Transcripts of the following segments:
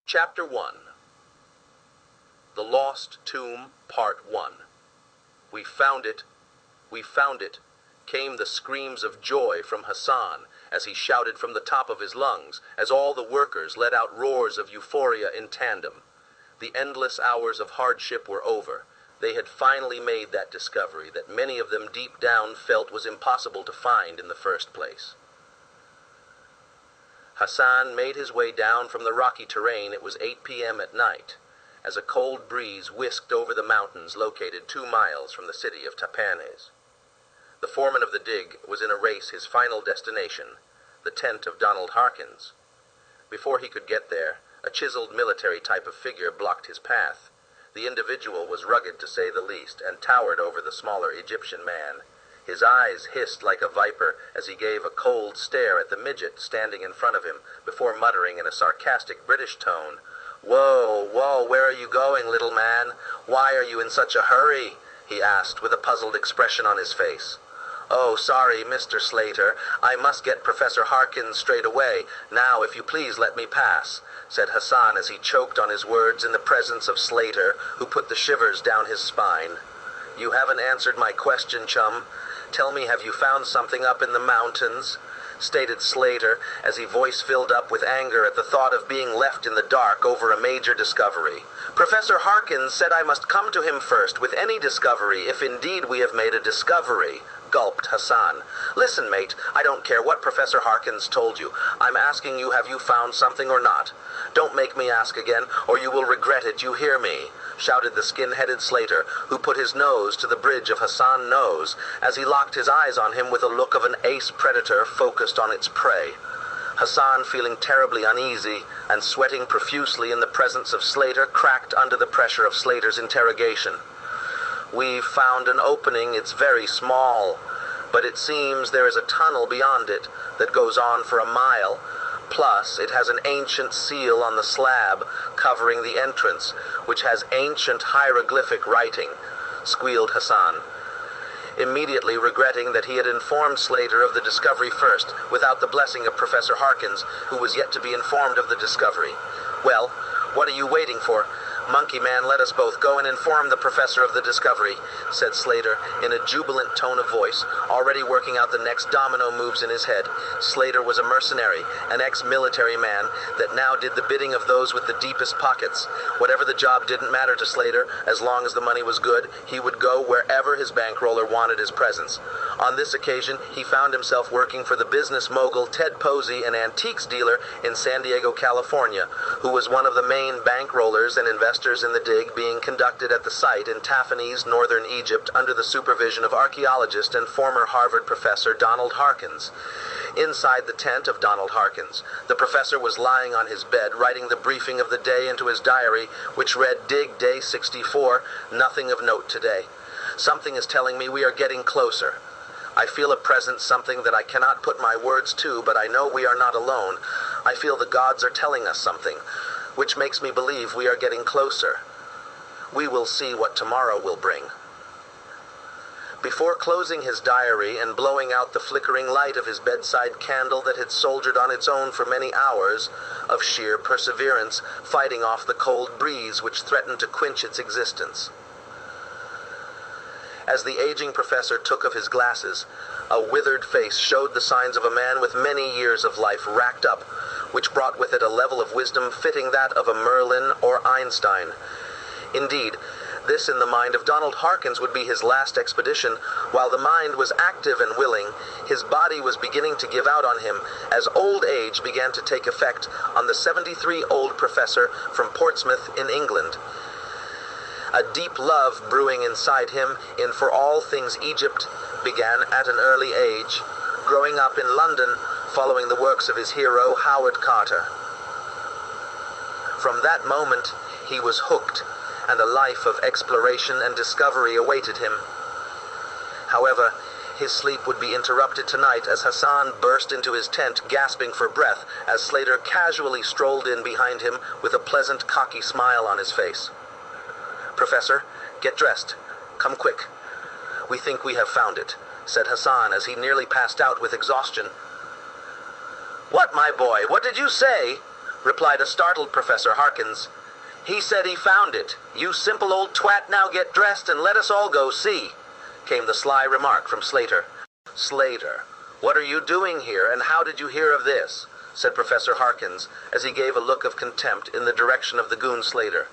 Chapter 1. The Lost Tomb, Part 1. "We found it! We found it!" came the screams of joy from Hassan as he shouted from the top of his lungs, as all the workers let out roars of euphoria in tandem. The endless hours of hardship were over. They had finally made that discovery that many of them deep down felt was impossible to find in the first place. Hassan made his way down from the rocky terrain. It was 8 p.m. at night, as a cold breeze whisked over the mountains located 2 miles from the city of Tapanes. The foreman of the dig was in a race his final destination, the tent of Donald Harkins. Before he could get there, a chiseled military type of figure blocked his path. The individual was rugged to say the least, and towered over the smaller Egyptian man. His eyes hissed like a viper as he gave a cold stare at the midget standing in front of him, before muttering in a sarcastic British tone, "Whoa, whoa, where are you going, little man? Why are you in such a hurry?" he asked with a puzzled expression on his face. "Oh, sorry, Mr. Slater. I must get Professor Harkins straight away. Now, if you please let me pass," said Hassan as he choked on his words in the presence of Slater, who put the shivers down his spine. "You haven't answered my question, chum. Tell me, have you found something up in the mountains?" stated Slater, as his voice filled up with anger at the thought of being left in the dark over a major discovery. "Professor Harkins said I must come to him first with any discovery, if indeed we have made a discovery," gulped Hassan. "Listen, mate, I don't care what Professor Harkins told you. I'm asking you, have you found something or not? Don't make me ask again, or you will regret it, you hear me?" shouted the skin-headed Slater, who put his nose to the bridge of Hassan's nose, as he locked his eyes on him with a look of an ace predator focused on its prey. Hassan, feeling terribly uneasy and sweating profusely in the presence of Slater, cracked under the pressure of Slater's interrogation. "We've found an opening. It's very small, but it seems there is a tunnel beyond it that goes on for a mile. Plus, it has an ancient seal on the slab covering the entrance, which has ancient hieroglyphic writing," squealed Hassan, immediately regretting that he had informed Slater of the discovery first, without the blessing of Professor Harkins, who was yet to be informed of the discovery. "Well, what are you waiting for? Monkey man, let us both go and inform the professor of the discovery," said Slater in a jubilant tone of voice, already working out the next domino moves in his head. Slater was a mercenary, an ex-military man that now did the bidding of those with the deepest pockets. Whatever the job didn't matter to Slater, as long as the money was good, he would go wherever his bankroller wanted his presence. On this occasion, he found himself working for the business mogul Ted Posey, an antiques dealer in San Diego, California, who was one of the main bankrollers and investors in the dig being conducted at the site in Tapanese, northern Egypt, under the supervision of archaeologist and former Harvard professor Donald Harkins. Inside the tent of Donald Harkins, the professor was lying on his bed, writing the briefing of the day into his diary, which read, "Dig Day 64, nothing of note today. Something is telling me we are getting closer. I feel a presence, something that I cannot put my words to, but I know we are not alone. I feel the gods are telling us something, which makes me believe we are getting closer. We will see what tomorrow will bring." Before closing his diary and blowing out the flickering light of his bedside candle that had soldiered on its own for many hours of sheer perseverance, fighting off the cold breeze which threatened to quench its existence. As the aging professor took of his glasses, a withered face showed the signs of a man with many years of life racked up, which brought with it a level of wisdom fitting that of a Merlin or Einstein. Indeed, this in the mind of Donald Harkins would be his last expedition. While the mind was active and willing, his body was beginning to give out on him as old age began to take effect on the 73-year-old professor from Portsmouth in England. A deep love brewing inside him for all things Egypt began at an early age, growing up in London following the works of his hero Howard Carter. From that moment, he was hooked, and a life of exploration and discovery awaited him. However, his sleep would be interrupted tonight as Hassan burst into his tent gasping for breath as Slater casually strolled in behind him with a pleasant, cocky smile on his face. "Professor, get dressed. Come quick. We think we have found it," said Hassan as he nearly passed out with exhaustion. "What, my boy? What did you say?" replied a startled Professor Harkins. "He said he found it. You simple old twat, now get dressed and let us all go see," came the sly remark from Slater. "Slater, what are you doing here, and how did you hear of this?" said Professor Harkins, as he gave a look of contempt in the direction of the goon Slater.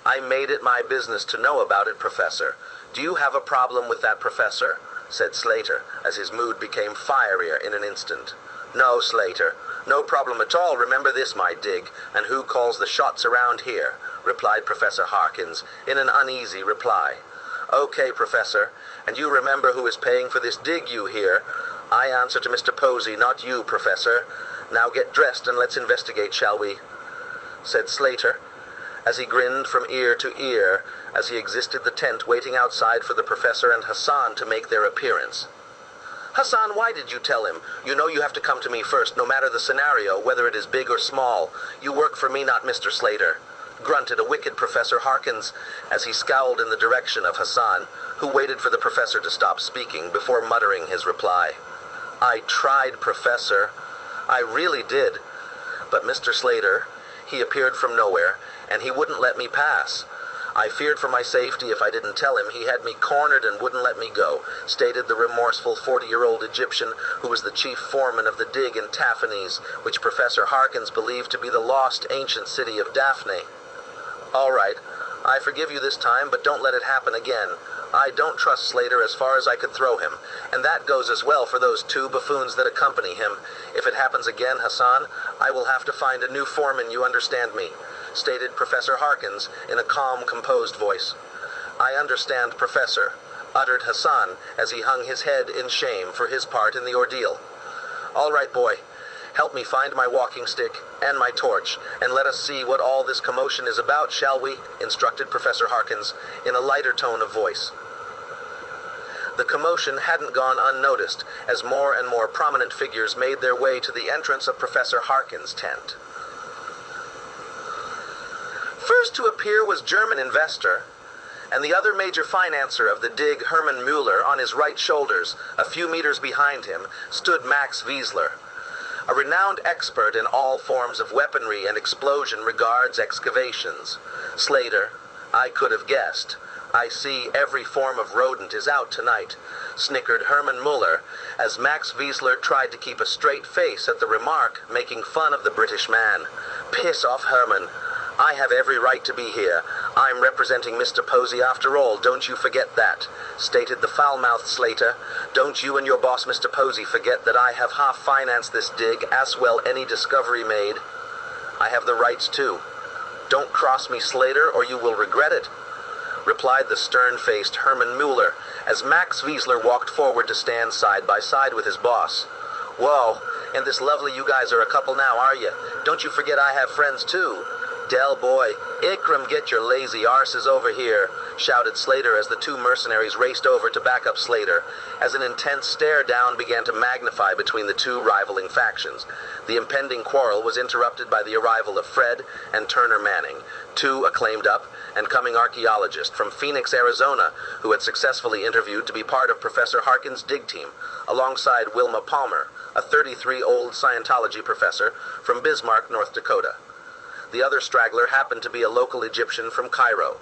"I made it my business to know about it, Professor. Do you have a problem with that professor?" said Slater, as his mood became fierier in an instant. "No, Slater, no problem at all. Remember this, my dig, and who calls the shots around here?" replied Professor Harkins, in an uneasy reply. "Okay, Professor, and you remember who is paying for this dig, you hear? I answer to Mr. Posey, not you, Professor. Now get dressed and let's investigate, shall we?" said Slater, as he grinned from ear to ear as he exited the tent, waiting outside for the Professor and Hassan to make their appearance. "Hassan, why did you tell him? You know you have to come to me first, no matter the scenario, whether it is big or small. You work for me, not Mr. Slater," grunted a wicked Professor Harkins, as he scowled in the direction of Hassan, who waited for the Professor to stop speaking before muttering his reply. "I tried, Professor. I really did. But Mr. Slater, he appeared from nowhere, and he wouldn't let me pass. I feared for my safety if I didn't tell him. He had me cornered and wouldn't let me go," stated the remorseful 40-year-old Egyptian who was the chief foreman of the dig in Taphanes, which Professor Harkins believed to be the lost ancient city of Daphne. "All right, I forgive you this time, but don't let it happen again. I don't trust Slater as far as I could throw him, and that goes as well for those two buffoons that accompany him. If it happens again, Hassan, I will have to find a new foreman, you understand me," stated Professor Harkins in a calm, composed voice. "I understand, Professor," uttered Hassan as he hung his head in shame for his part in the ordeal. "All right, boy, help me find my walking stick and my torch, and let us see what all this commotion is about, shall we?" instructed Professor Harkins in a lighter tone of voice. The commotion hadn't gone unnoticed, as more and more prominent figures made their way to the entrance of Professor Harkins' tent. First to appear was German investor, and the other major financier of the dig, Hermann Mueller. On his right shoulders, a few meters behind him, stood Max Wiesler, a renowned expert in all forms of weaponry and explosion regards excavations. "Slater, I could have guessed. I see every form of rodent is out tonight," snickered Hermann Mueller, as Max Wiesler tried to keep a straight face at the remark, making fun of the British man. "Piss off, Hermann. I have every right to be here. I'm representing Mr. Posey after all, don't you forget that," stated the foul-mouthed Slater. "Don't you and your boss, Mr. Posey, forget that I have half-financed this dig, as well any discovery made. I have the rights too. Don't cross me, Slater, or you will regret it," replied the stern-faced Hermann Mueller, as Max Wiesler walked forward to stand side by side with his boss. "Whoa, and this lovely you guys are a couple now, are you? Don't you forget I have friends too. Del boy, Ikram, get your lazy arses over here," shouted Slater as the two mercenaries raced over to back up Slater, as an intense stare-down began to magnify between the two rivaling factions. The impending quarrel was interrupted by the arrival of Fred and Turner Manning, two acclaimed up-and-coming archaeologists from Phoenix, Arizona, who had successfully interviewed to be part of Professor Harkins' dig team, alongside Wilma Palmer, a 33-old Scientology professor from Bismarck, North Dakota. The other straggler happened to be a local Egyptian from Cairo,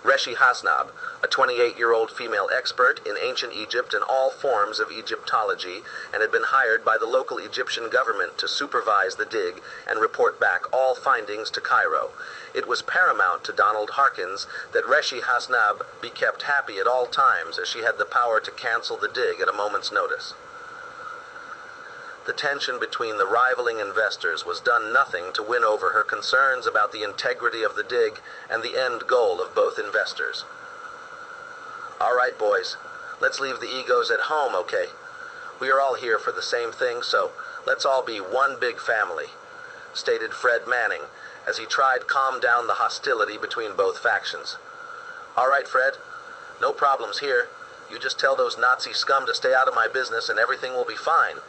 Reshi Hasnab, a 28-year-old female expert in ancient Egypt and all forms of Egyptology, and had been hired by the local Egyptian government to supervise the dig and report back all findings to Cairo. It was paramount to Donald Harkins that Reshi Hasnab be kept happy at all times, as she had the power to cancel the dig at a moment's notice. The tension between the rivaling investors was done nothing to win over her concerns about the integrity of the dig and the end goal of both investors. "All right, boys, let's leave the egos at home, okay? We are all here for the same thing, so let's all be one big family," stated Fred Manning, as he tried to calm down the hostility between both factions. "All right, Fred, no problems here. You just tell those Nazi scum to stay out of my business and everything will be fine,"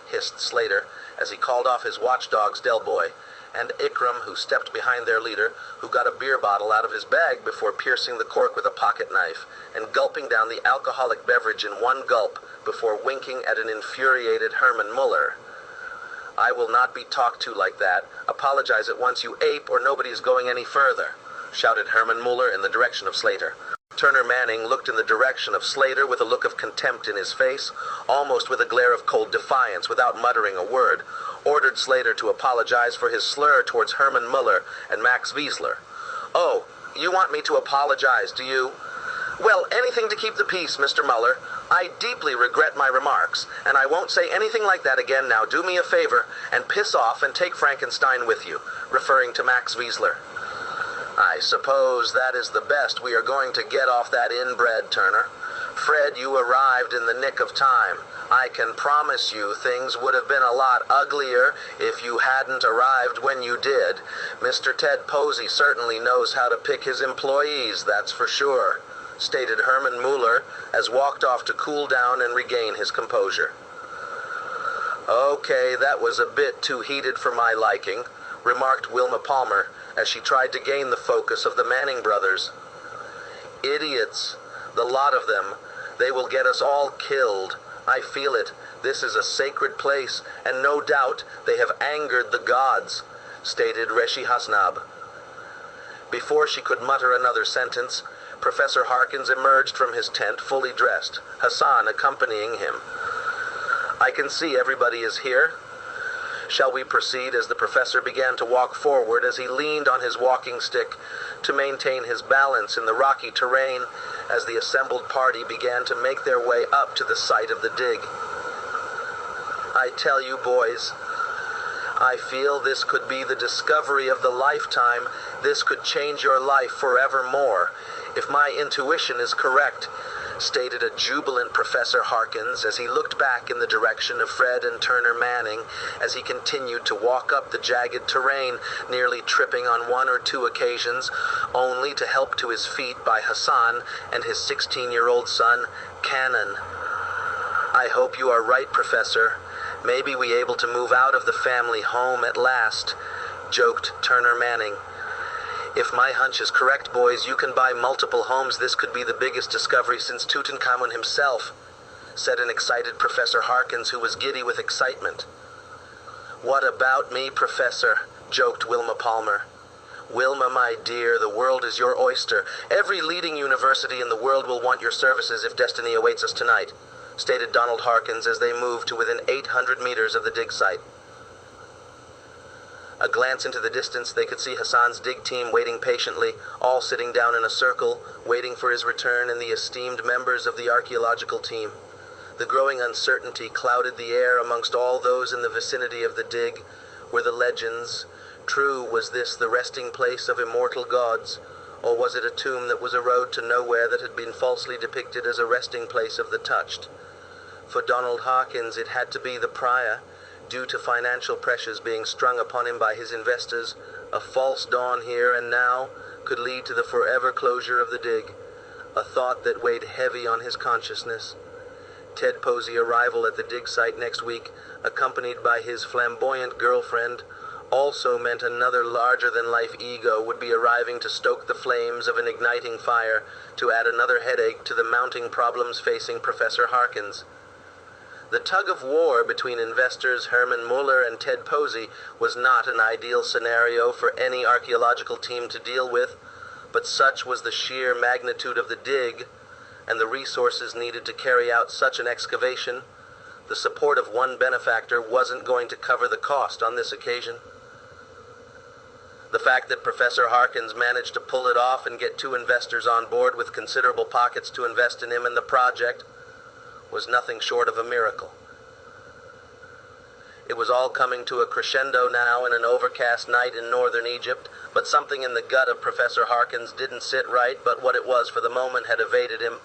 hissed Slater, as he called off his watchdogs Del Boy and Ikram, who stepped behind their leader, who got a beer bottle out of his bag before piercing the cork with a pocket knife and gulping down the alcoholic beverage in one gulp before winking at an infuriated Hermann Mueller. I will not be talked to like that. Apologize at once, you ape, or nobody is going any further, shouted Herman Muller in the direction of Slater. Turner Manning looked in the direction of Slater with a look of contempt in his face, almost with a glare of cold defiance, without muttering a word, ordered Slater to apologize for his slur towards Herman Muller and Max Wiesler. Oh, you want me to apologize, do you? Well, anything to keep the peace, Mr. Muller. I deeply regret my remarks, and I won't say anything like that again. Now do me a favor and piss off and take Frankenstein with you, referring to Max Wiesler. I suppose that is the best we are going to get off that inbred, Turner. Fred, you arrived in the nick of time. I can promise you things would have been a lot uglier if you hadn't arrived when you did. Mr. Ted Posey certainly knows how to pick his employees, that's for sure, stated Herman Muller as walked off to cool down and regain his composure. Okay, that was a bit too heated for my liking, remarked Wilma Palmer as she tried to gain the focus of the Manning brothers. Idiots, the lot of them. They will get us all killed. I feel it. This is a sacred place, and no doubt they have angered the gods, stated Reshi Hasnab. Before she could mutter another sentence, Professor Harkins emerged from his tent fully dressed, Hassan accompanying him. I can see everybody is here. Shall we proceed? As the professor began to walk forward as he leaned on his walking stick to maintain his balance in the rocky terrain as the assembled party began to make their way up to the site of the dig. I tell you, boys, I feel this could be the discovery of the lifetime. This could change your life forevermore, if my intuition is correct, stated a jubilant Professor Harkins as he looked back in the direction of Fred and Turner Manning as he continued to walk up the jagged terrain, nearly tripping on one or two occasions, only to help to his feet by Hassan and his 16-year-old son, Cannon. I hope you are right, Professor. Maybe we able to move out of the family home at last, joked Turner Manning. If my hunch is correct, boys, you can buy multiple homes. This could be the biggest discovery since Tutankhamun himself, said an excited Professor Harkins who was giddy with excitement. What about me, Professor? Joked Wilma Palmer. Wilma, my dear, the world is your oyster. Every leading university in the world will want your services if destiny awaits us tonight, stated Donald Harkins as they moved to within 800 meters of the dig site. A glance into the distance, they could see Hassan's dig team waiting patiently, all sitting down in a circle, waiting for his return, and the esteemed members of the archaeological team. The growing uncertainty clouded the air amongst all those in the vicinity of the dig. Were the legends true? Was this the resting place of immortal gods? Or was it a tomb that was a road to nowhere that had been falsely depicted as a resting place of the touched? For Donald Harkins, it had to be the prior. Due to financial pressures being strung upon him by his investors, a false dawn here and now could lead to the forever closure of the dig, a thought that weighed heavy on his consciousness. Ted Posey's arrival at the dig site next week, accompanied by his flamboyant girlfriend, also meant another larger-than-life ego would be arriving to stoke the flames of an igniting fire, to add another headache to the mounting problems facing Professor Harkins. The tug-of-war between investors Herman Muller and Ted Posey was not an ideal scenario for any archaeological team to deal with, but such was the sheer magnitude of the dig and the resources needed to carry out such an excavation. The support of one benefactor wasn't going to cover the cost on this occasion. The fact that Professor Harkins managed to pull it off and get two investors on board with considerable pockets to invest in him and the project was nothing short of a miracle. It was all coming to a crescendo now in an overcast night in northern Egypt, but something in the gut of Professor Harkins didn't sit right, but what it was for the moment had evaded him.